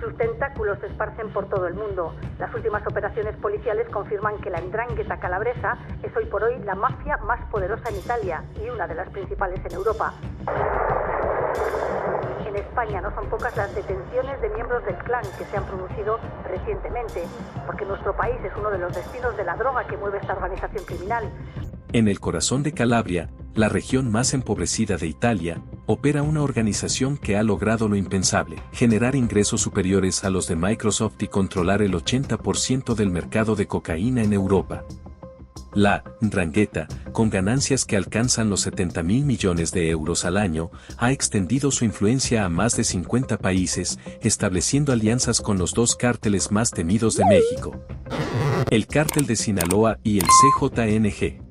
Sus tentáculos se esparcen por todo el mundo. Las últimas operaciones policiales confirman que la 'Ndrangheta calabresa es hoy por hoy la mafia más poderosa en Italia y una de las principales en Europa. En España no son pocas las detenciones de miembros del clan que se han producido recientemente, porque nuestro país es uno de los destinos de la droga que mueve esta organización criminal. En el corazón de Calabria, la región más empobrecida de Italia, opera una organización que ha logrado lo impensable: generar ingresos superiores a los de Microsoft y controlar el 80% del mercado de cocaína en Europa. La 'Ndrangheta, con ganancias que alcanzan los 70.000 millones de euros al año, ha extendido su influencia a más de 50 países, estableciendo alianzas con los dos cárteles más temidos de México: el Cártel de Sinaloa y el CJNG.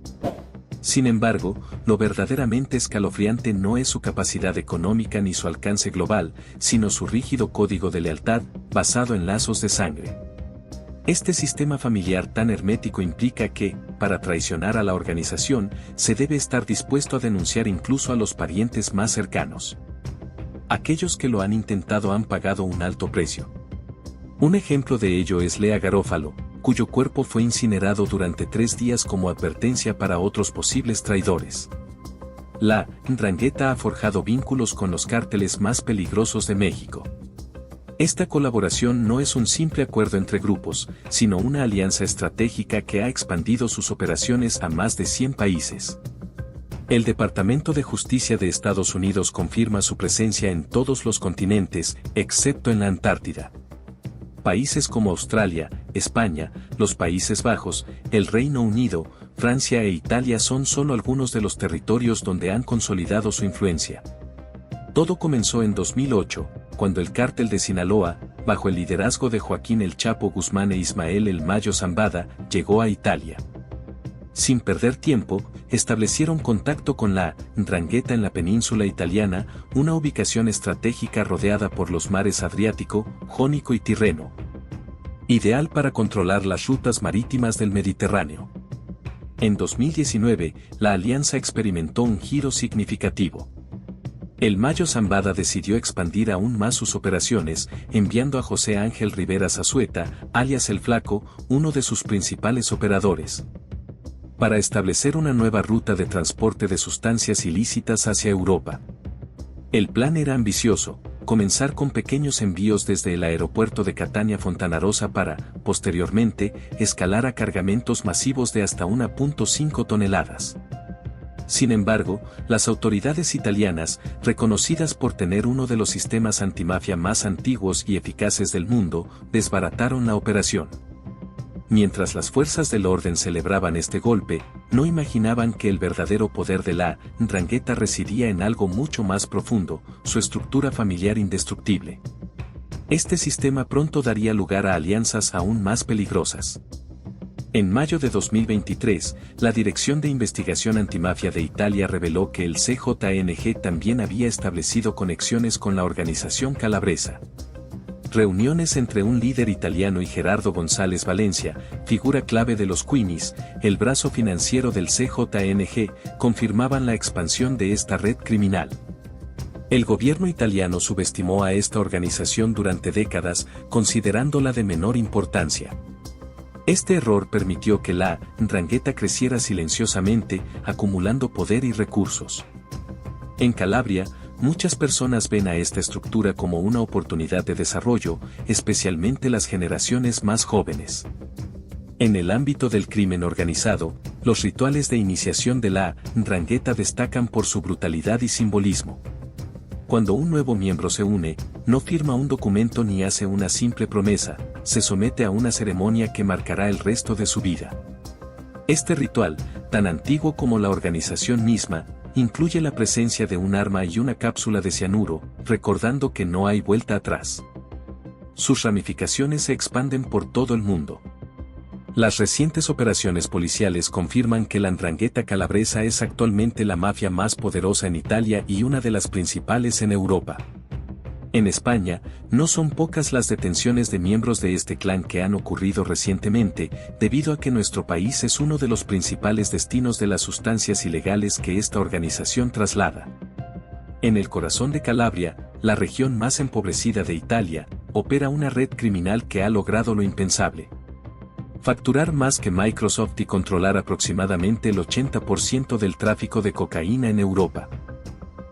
Sin embargo, lo verdaderamente escalofriante no es su capacidad económica ni su alcance global, sino su rígido código de lealtad, basado en lazos de sangre. Este sistema familiar tan hermético implica que, para traicionar a la organización, se debe estar dispuesto a denunciar incluso a los parientes más cercanos. Aquellos que lo han intentado han pagado un alto precio. Un ejemplo de ello es Lea Garófalo, cuyo cuerpo fue incinerado durante 3 días como advertencia para otros posibles traidores. La 'Ndrangheta ha forjado vínculos con los cárteles más peligrosos de México. Esta colaboración no es un simple acuerdo entre grupos, sino una alianza estratégica que ha expandido sus operaciones a más de 100 países. El Departamento de Justicia de Estados Unidos confirma su presencia en todos los continentes, excepto en la Antártida. Países como Australia, España, los Países Bajos, el Reino Unido, Francia e Italia son solo algunos de los territorios donde han consolidado su influencia. Todo comenzó en 2008, cuando el Cártel de Sinaloa, bajo el liderazgo de Joaquín El Chapo Guzmán e Ismael El Mayo Zambada, llegó a Italia. Sin perder tiempo, establecieron contacto con la 'Ndrangheta en la península italiana, una ubicación estratégica rodeada por los mares Adriático, Jónico y Tirreno, ideal para controlar las rutas marítimas del Mediterráneo. En 2019, la alianza experimentó un giro significativo. El Mayo Zambada decidió expandir aún más sus operaciones, enviando a José Ángel Rivera Zazueta, alias El Flaco, uno de sus principales operadores, para establecer una nueva ruta de transporte de sustancias ilícitas hacia Europa. El plan era ambicioso: comenzar con pequeños envíos desde el aeropuerto de Catania Fontanarosa para, posteriormente, escalar a cargamentos masivos de hasta 1.5 toneladas. Sin embargo, las autoridades italianas, reconocidas por tener uno de los sistemas antimafia más antiguos y eficaces del mundo, desbarataron la operación. Mientras las fuerzas del orden celebraban este golpe, no imaginaban que el verdadero poder de la 'Ndrangheta residía en algo mucho más profundo: su estructura familiar indestructible. Este sistema pronto daría lugar a alianzas aún más peligrosas. En mayo de 2023, la Dirección de Investigación Antimafia de Italia reveló que el CJNG también había establecido conexiones con la organización calabresa. Reuniones entre un líder italiano y Gerardo González Valencia, figura clave de los Queenies, el brazo financiero del CJNG, confirmaban la expansión de esta red criminal. El gobierno italiano subestimó a esta organización durante décadas, considerándola de menor importancia. Este error permitió que la 'Ndrangheta creciera silenciosamente, acumulando poder y recursos. En Calabria, muchas personas ven a esta estructura como una oportunidad de desarrollo, especialmente las generaciones más jóvenes. En el ámbito del crimen organizado, los rituales de iniciación de la 'Ndrangheta destacan por su brutalidad y simbolismo. Cuando un nuevo miembro se une, no firma un documento ni hace una simple promesa, se somete a una ceremonia que marcará el resto de su vida. Este ritual, tan antiguo como la organización misma, incluye la presencia de un arma y una cápsula de cianuro, recordando que no hay vuelta atrás. Sus ramificaciones se expanden por todo el mundo. Las recientes operaciones policiales confirman que la 'Ndrangheta calabresa es actualmente la mafia más poderosa en Italia y una de las principales en Europa. En España, no son pocas las detenciones de miembros de este clan que han ocurrido recientemente, debido a que nuestro país es uno de los principales destinos de las sustancias ilegales que esta organización traslada. En el corazón de Calabria, la región más empobrecida de Italia, opera una red criminal que ha logrado lo impensable. Facturar más que Microsoft y controlar aproximadamente el 80% del tráfico de cocaína en Europa.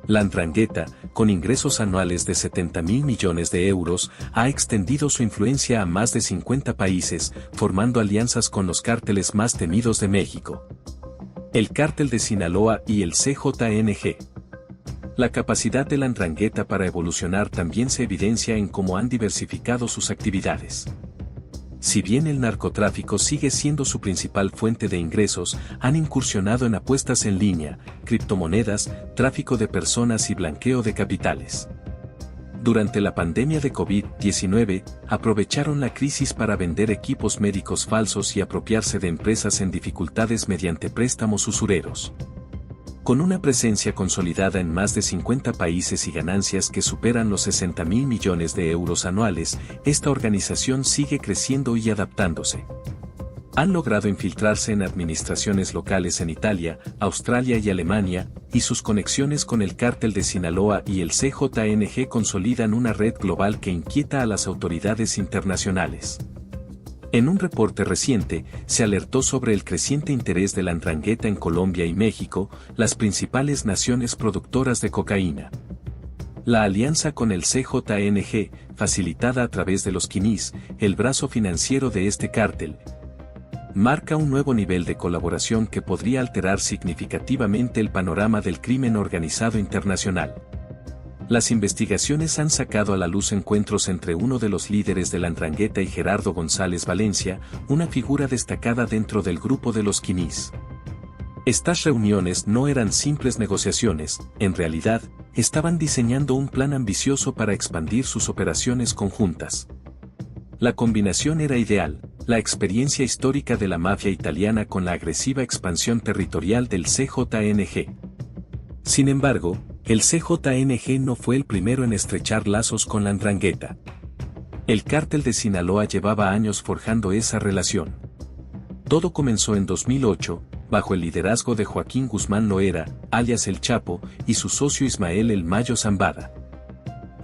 La 'Ndrangheta, con ingresos anuales de 70.000 millones de euros, ha extendido su influencia a más de 50 países, formando alianzas con los cárteles más temidos de México. El Cártel de Sinaloa y el CJNG. La capacidad de la 'Ndrangheta para evolucionar también se evidencia en cómo han diversificado sus actividades. Si bien el narcotráfico sigue siendo su principal fuente de ingresos, han incursionado en apuestas en línea, criptomonedas, tráfico de personas y blanqueo de capitales. Durante la pandemia de COVID-19, aprovecharon la crisis para vender equipos médicos falsos y apropiarse de empresas en dificultades mediante préstamos usureros. Con una presencia consolidada en más de 50 países y ganancias que superan los 60.000 millones de euros anuales, esta organización sigue creciendo y adaptándose. Han logrado infiltrarse en administraciones locales en Italia, Australia y Alemania, y sus conexiones con el Cártel de Sinaloa y el CJNG consolidan una red global que inquieta a las autoridades internacionales. En un reporte reciente, se alertó sobre el creciente interés de la 'Ndrangheta en Colombia y México, las principales naciones productoras de cocaína. La alianza con el CJNG, facilitada a través de los quinis, el brazo financiero de este cártel, marca un nuevo nivel de colaboración que podría alterar significativamente el panorama del crimen organizado internacional. Las investigaciones han sacado a la luz encuentros entre uno de los líderes de la 'Ndrangheta y Gerardo González Valencia, una figura destacada dentro del grupo de los quinis. Estas reuniones no eran simples negociaciones, en realidad, estaban diseñando un plan ambicioso para expandir sus operaciones conjuntas. La combinación era ideal, la experiencia histórica de la mafia italiana con la agresiva expansión territorial del CJNG. Sin embargo, el CJNG no fue el primero en estrechar lazos con la 'Ndrangheta. El Cártel de Sinaloa llevaba años forjando esa relación. Todo comenzó en 2008, bajo el liderazgo de Joaquín Guzmán Loera, alias El Chapo, y su socio Ismael El Mayo Zambada.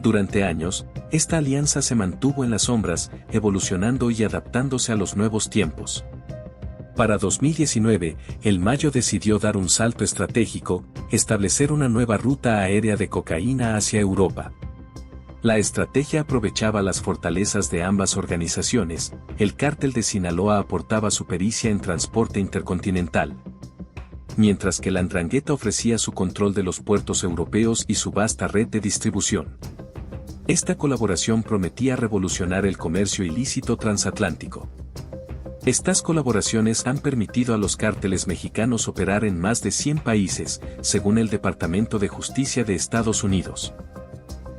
Durante años, esta alianza se mantuvo en las sombras, evolucionando y adaptándose a los nuevos tiempos. Para 2019, El Mayo decidió dar un salto estratégico, establecer una nueva ruta aérea de cocaína hacia Europa. La estrategia aprovechaba las fortalezas de ambas organizaciones. El Cártel de Sinaloa aportaba su pericia en transporte intercontinental, mientras que la 'Ndrangheta ofrecía su control de los puertos europeos y su vasta red de distribución. Esta colaboración prometía revolucionar el comercio ilícito transatlántico. Estas colaboraciones han permitido a los cárteles mexicanos operar en más de 100 países, según el Departamento de Justicia de Estados Unidos.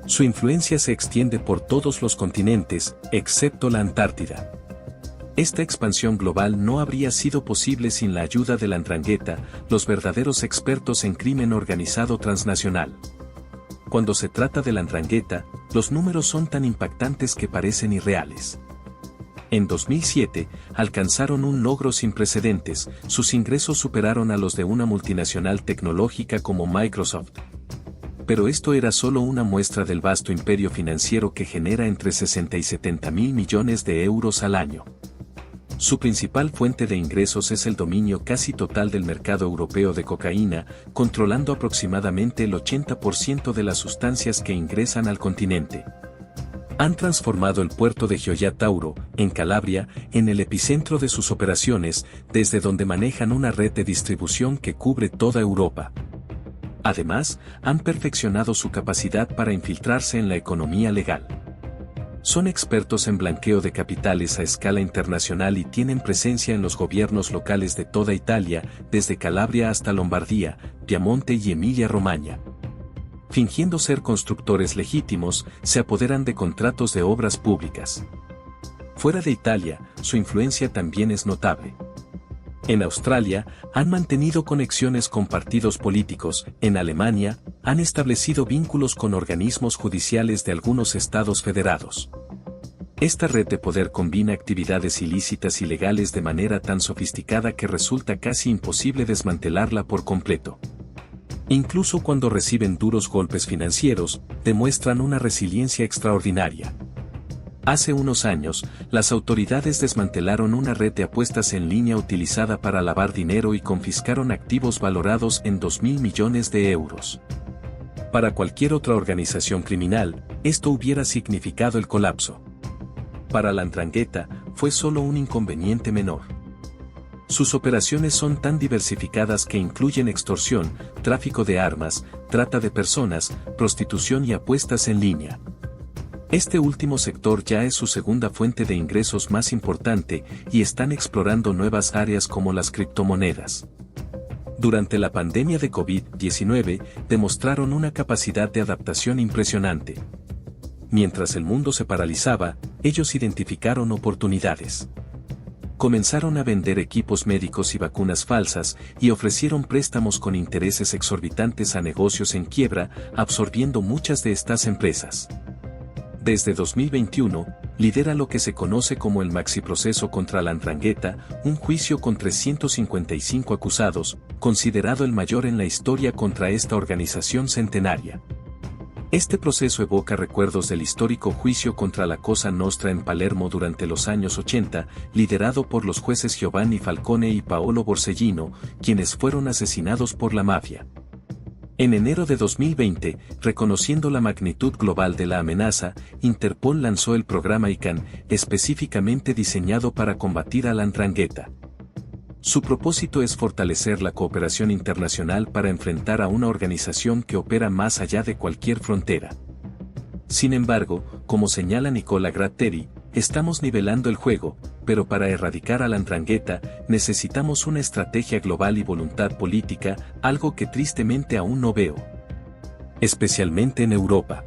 Su influencia se extiende por todos los continentes, excepto la Antártida. Esta expansión global no habría sido posible sin la ayuda de la 'Ndrangheta, los verdaderos expertos en crimen organizado transnacional. Cuando se trata de la 'Ndrangheta, los números son tan impactantes que parecen irreales. En 2007, alcanzaron un logro sin precedentes, sus ingresos superaron a los de una multinacional tecnológica como Microsoft. Pero esto era solo una muestra del vasto imperio financiero que genera entre 60 y 70.000 millones de euros al año. Su principal fuente de ingresos es el dominio casi total del mercado europeo de cocaína, controlando aproximadamente el 80% de las sustancias que ingresan al continente. Han transformado el puerto de Gioia Tauro, en Calabria, en el epicentro de sus operaciones, desde donde manejan una red de distribución que cubre toda Europa. Además, han perfeccionado su capacidad para infiltrarse en la economía legal. Son expertos en blanqueo de capitales a escala internacional y tienen presencia en los gobiernos locales de toda Italia, desde Calabria hasta Lombardía, Piamonte y Emilia-Romagna. Fingiendo ser constructores legítimos, se apoderan de contratos de obras públicas. Fuera de Italia, su influencia también es notable. En Australia, han mantenido conexiones con partidos políticos. En Alemania, han establecido vínculos con organismos judiciales de algunos estados federados. Esta red de poder combina actividades ilícitas y legales de manera tan sofisticada que resulta casi imposible desmantelarla por completo. Incluso cuando reciben duros golpes financieros, demuestran una resiliencia extraordinaria. Hace unos años, las autoridades desmantelaron una red de apuestas en línea utilizada para lavar dinero y confiscaron activos valorados en 2.000 millones de euros. Para cualquier otra organización criminal, esto hubiera significado el colapso. Para la 'Ndrangheta, fue solo un inconveniente menor. Sus operaciones son tan diversificadas que incluyen extorsión, tráfico de armas, trata de personas, prostitución y apuestas en línea. Este último sector ya es su segunda fuente de ingresos más importante y están explorando nuevas áreas como las criptomonedas. Durante la pandemia de COVID-19, demostraron una capacidad de adaptación impresionante. Mientras el mundo se paralizaba, ellos identificaron oportunidades. Comenzaron a vender equipos médicos y vacunas falsas y ofrecieron préstamos con intereses exorbitantes a negocios en quiebra, absorbiendo muchas de estas empresas. Desde 2021, lidera lo que se conoce como el Maxiproceso contra la 'Ndrangheta, un juicio con 355 acusados, considerado el mayor en la historia contra esta organización centenaria. Este proceso evoca recuerdos del histórico juicio contra la Cosa Nostra en Palermo durante los años 80, liderado por los jueces Giovanni Falcone y Paolo Borsellino, quienes fueron asesinados por la mafia. En enero de 2020, reconociendo la magnitud global de la amenaza, Interpol lanzó el programa ICANN, específicamente diseñado para combatir a la 'Ndrangheta. Su propósito es fortalecer la cooperación internacional para enfrentar a una organización que opera más allá de cualquier frontera. Sin embargo, como señala Nicola Gratteri, estamos nivelando el juego, pero para erradicar a la 'Ndrangheta, necesitamos una estrategia global y voluntad política, algo que tristemente aún no veo. Especialmente en Europa.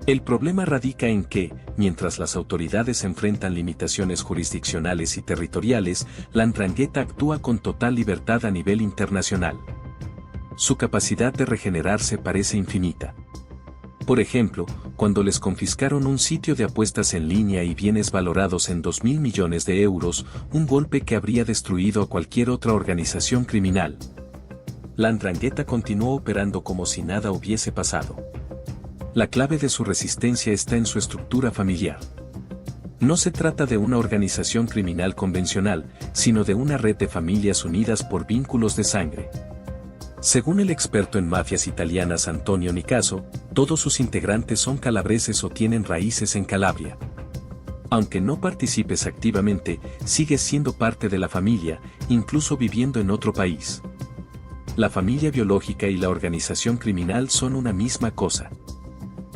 El problema radica en que, mientras las autoridades enfrentan limitaciones jurisdiccionales y territoriales, la 'Ndrangheta actúa con total libertad a nivel internacional. Su capacidad de regenerarse parece infinita. Por ejemplo, cuando les confiscaron un sitio de apuestas en línea y bienes valorados en 2.000 millones de euros, un golpe que habría destruido a cualquier otra organización criminal. La 'Ndrangheta continuó operando como si nada hubiese pasado. La clave de su resistencia está en su estructura familiar. No se trata de una organización criminal convencional, sino de una red de familias unidas por vínculos de sangre. Según el experto en mafias italianas Antonio Nicaso, todos sus integrantes son calabreses o tienen raíces en Calabria. Aunque no participes activamente, sigues siendo parte de la familia, incluso viviendo en otro país. La familia biológica y la organización criminal son una misma cosa.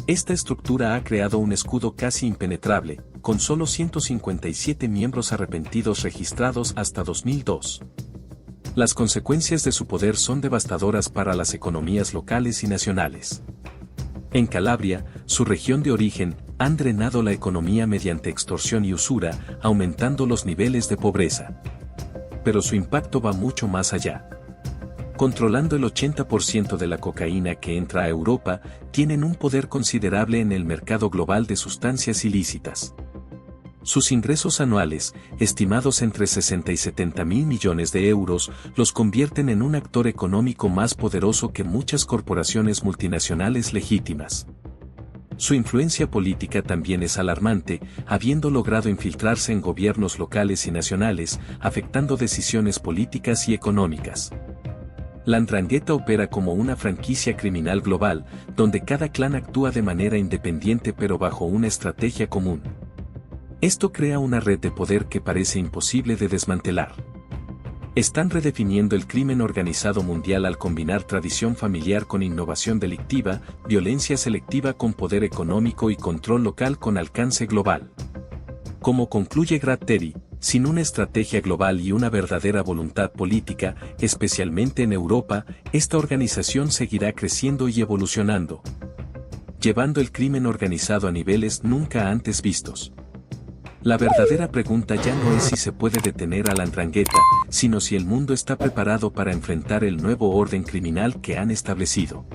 Esta estructura ha creado un escudo casi impenetrable, con solo 157 miembros arrepentidos registrados hasta 2002. Las consecuencias de su poder son devastadoras para las economías locales y nacionales. En Calabria, su región de origen, han drenado la economía mediante extorsión y usura, aumentando los niveles de pobreza. Pero su impacto va mucho más allá. Controlando el 80% de la cocaína que entra a Europa, tienen un poder considerable en el mercado global de sustancias ilícitas. Sus ingresos anuales, estimados entre 60 y 70 mil millones de euros, los convierten en un actor económico más poderoso que muchas corporaciones multinacionales legítimas. Su influencia política también es alarmante, habiendo logrado infiltrarse en gobiernos locales y nacionales, afectando decisiones políticas y económicas. La 'Ndrangheta opera como una franquicia criminal global, donde cada clan actúa de manera independiente pero bajo una estrategia común. Esto crea una red de poder que parece imposible de desmantelar. Están redefiniendo el crimen organizado mundial al combinar tradición familiar con innovación delictiva, violencia selectiva con poder económico y control local con alcance global. Como concluye Gratteri, sin una estrategia global y una verdadera voluntad política, especialmente en Europa, esta organización seguirá creciendo y evolucionando, llevando el crimen organizado a niveles nunca antes vistos. La verdadera pregunta ya no es si se puede detener a la 'Ndrangheta, sino si el mundo está preparado para enfrentar el nuevo orden criminal que han establecido.